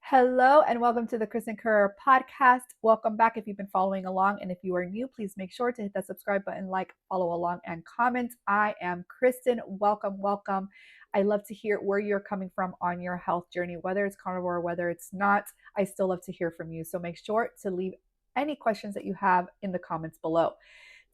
Hello and welcome to the Kristin Carrera podcast. Welcome back if you've been following along. And if you are new, please make sure to hit that subscribe button, like, follow along, and comment. I am Kristin. Welcome. I love to hear where you're coming from on your health journey, whether it's carnivore, whether it's not. I still love to hear from you. So make sure to leave any questions that you have in the comments below.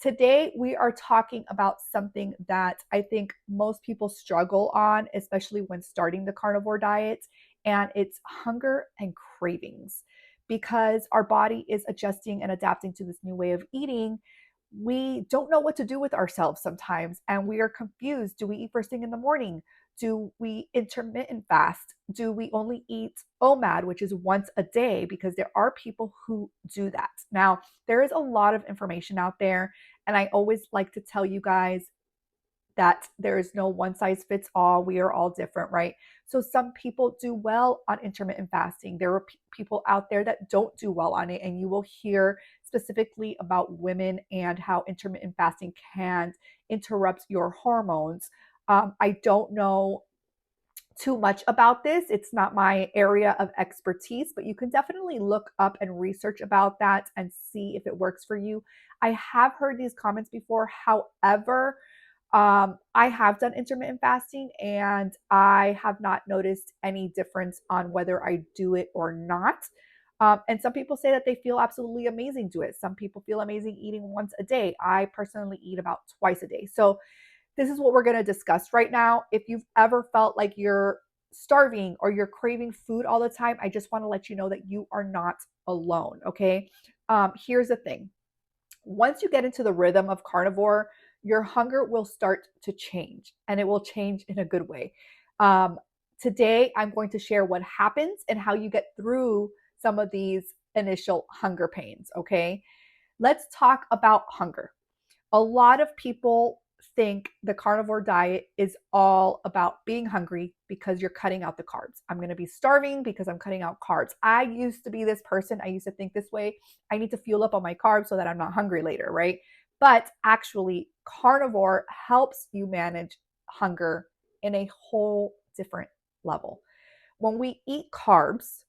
Today, we are talking about something that I think most people struggle on, especially when starting the carnivore diet, and it's hunger and cravings. Because our body is adjusting and adapting to this new way of eating, we don't know what to do with ourselves sometimes, and we are confused. Do we eat first thing in the morning? Do we intermittent fast? Do we only eat OMAD, which is once a day? Because there are people who do that. Now, there is a lot of information out there, and I always like to tell you guys that there is no one size fits all. We are all different, right? So some people do well on intermittent fasting. There are people out there that don't do well on it, and you will hear specifically about women and how intermittent fasting can interrupt your hormones. I don't know too much about this. It's not my area of expertise, but you can definitely look up and research about that and see if it works for you. I have heard these comments before. However, I have done intermittent fasting and I have not noticed any difference on whether I do it or not. And some people say that they feel absolutely amazing doing it. Some people feel amazing eating once a day. I personally eat about twice a day. So this is what we're going to discuss right now. If you've ever felt like you're starving or you're craving food all the time, I just want to let you know that you are not alone. Okay. Here's the thing. Once you get into the rhythm of carnivore, your hunger will start to change, and it will change in a good way. Um, Today, I'm going to share what happens and how you get through some of these initial hunger pains. Okay. Let's talk about hunger. A lot of people think the carnivore diet is all about being hungry because you're cutting out the carbs. I'm going to be starving because I'm cutting out carbs. I used to be this person. I used to think this way. I need to fuel up on my carbs so that I'm not hungry later, right? But actually, carnivore helps you manage hunger in a whole different level. When we eat carbs,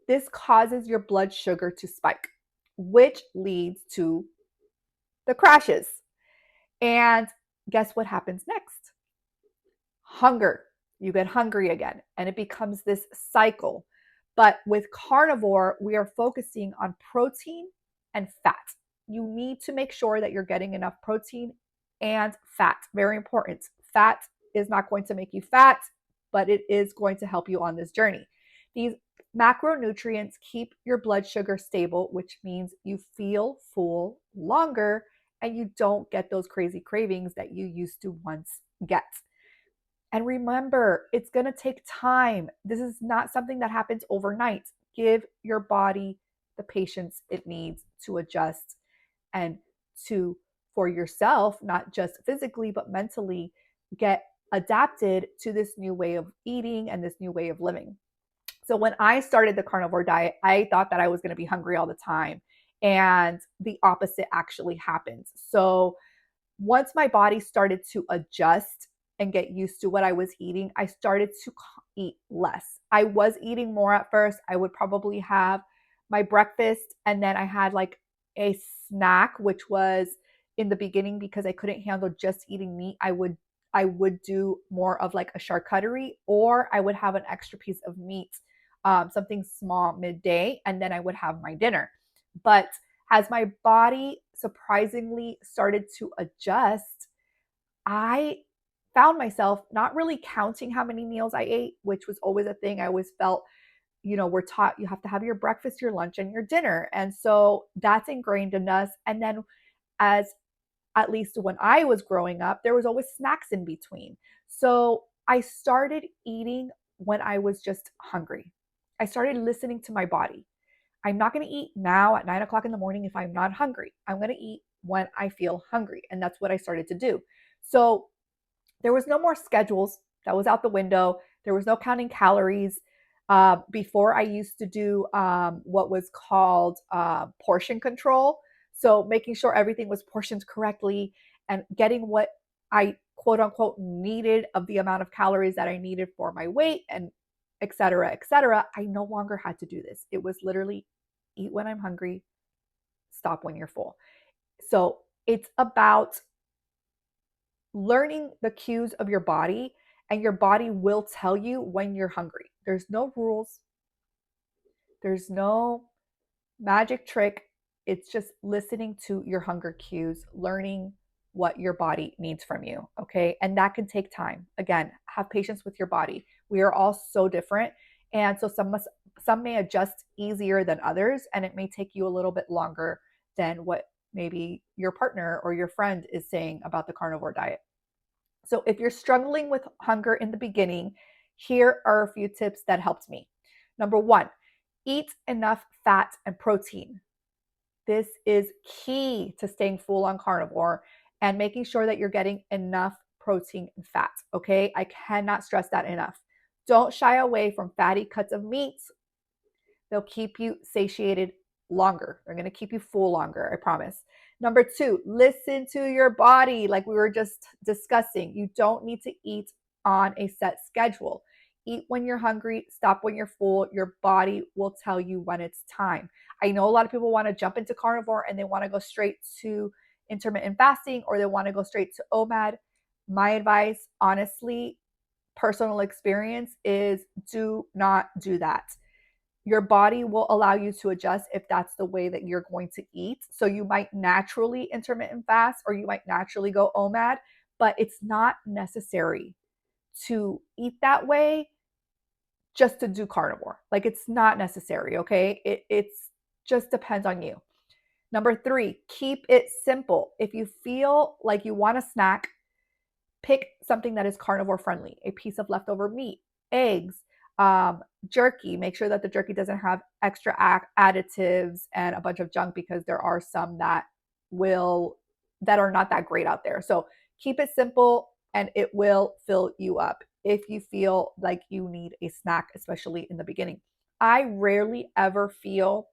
this causes your blood sugar to spike, which leads to the crashes. And guess what happens next? Hunger. You get hungry again, and it becomes this cycle. But with carnivore, we are focusing on protein and fat. You need to make sure that you're getting enough protein and fat. Very important. Fat is not going to make you fat, but it is going to help you on this journey. These macronutrients keep your blood sugar stable, which means you feel full longer and you don't get those crazy cravings that you used to once get. And remember, it's going to take time. This is not something that happens overnight. Give your body the patience it needs to adjust and to, for yourself, not just physically, but mentally, get adapted to this new way of eating and this new way of living. So when I started the carnivore diet, I thought that I was going to be hungry all the time. And the opposite actually happens. So once my body started to adjust and get used to what I was eating, I started to eat less. I was eating more at first. I would probably have my breakfast and then I had like a snack, which was in the beginning because I couldn't handle just eating meat. I would do more of like a charcuterie, or I would have an extra piece of meat, something small midday, and then I would have my dinner. But as my body surprisingly started to adjust, I found myself not really counting how many meals I ate, which was always a thing. I always felt, we're taught you have to have your breakfast, your lunch, and your dinner. And so that's ingrained in us. And then, as at least when I was growing up, there was always snacks in between. So I started eating when I was just hungry. I started listening to my body. I'm not going to eat now at 9 o'clock in the morning if I'm not hungry. I'm going to eat when I feel hungry. And that's what I started to do. So there was no more schedules. That was out the window. There was no counting calories. Before I used to do what was called portion control. So making sure everything was portioned correctly and getting what I quote unquote needed of the amount of calories that I needed for my weight and etc., etc., I no longer had to do this. It was literally eat when I'm hungry, stop when you're full. So it's about learning the cues of your body, and your body will tell you when you're hungry. There's no rules, there's no magic trick. It's just listening to your hunger cues, learning what your body needs from you. Okay. And that can take time. Again, have patience with your body. We are all so different. And so some may adjust easier than others, and it may take you a little bit longer than what maybe your partner or your friend is saying about the carnivore diet. So if you're struggling with hunger in the beginning, here are a few tips that helped me. Number one, eat enough fat and protein. This is key to staying full on carnivore and making sure that you're getting enough protein and fat. Okay. I cannot stress that enough. Don't shy away from fatty cuts of meats. They'll keep you satiated longer. They're going to keep you full longer, I promise. Number two, listen to your body, like we were just discussing. You don't need to eat on a set schedule. Eat when you're hungry, stop when you're full. Your body will tell you when it's time. I know a lot of people want to jump into carnivore and they want to go straight to intermittent fasting, or they want to go straight to OMAD. My advice, honestly, personal experience, is do not do that. Your body will allow you to adjust if that's the way that you're going to eat. So you might naturally intermittent fast, or you might naturally go OMAD, but it's not necessary to eat that way just to do carnivore. Like, it's not necessary, okay? It's just depends on you. Number three, keep it simple. If you feel like you want a snack, pick something that is carnivore friendly, a piece of leftover meat, eggs, jerky. Make sure that the jerky doesn't have extra additives and a bunch of junk, because there are some that are not that great out there. So keep it simple and it will fill you up if you feel like you need a snack, especially in the beginning. I rarely ever feel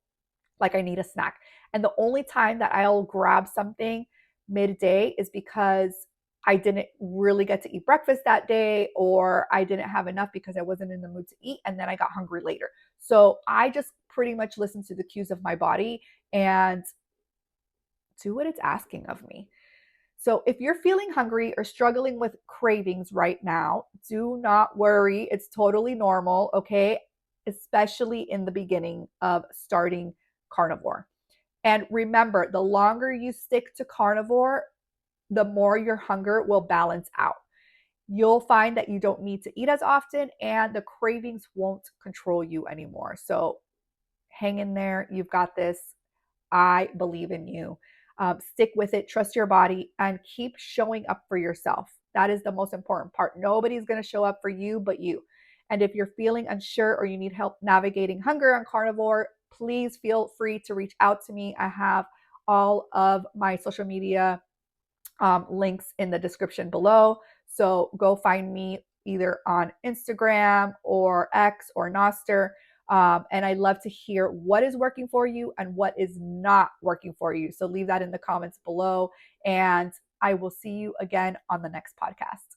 like I need a snack. And the only time that I'll grab something midday is because I didn't really get to eat breakfast that day, or I didn't have enough because I wasn't in the mood to eat, and then I got hungry later. So I just pretty much listen to the cues of my body and do what it's asking of me. So if you're feeling hungry or struggling with cravings right now, do not worry. It's totally normal, okay? Especially in the beginning of starting carnivore. And remember, the longer you stick to carnivore, the more your hunger will balance out. You'll find that you don't need to eat as often, and the cravings won't control you anymore. So hang in there. You've got this. I believe in you. Stick with it, trust your body, and keep showing up for yourself. That is the most important part. Nobody's going to show up for you but you. And if you're feeling unsure or you need help navigating hunger on carnivore, please feel free to reach out to me. I have all of my social media links in the description below. So go find me either on Instagram or X or Nostr. And I'd love to hear what is working for you and what is not working for you. So leave that in the comments below. And I will see you again on the next podcast.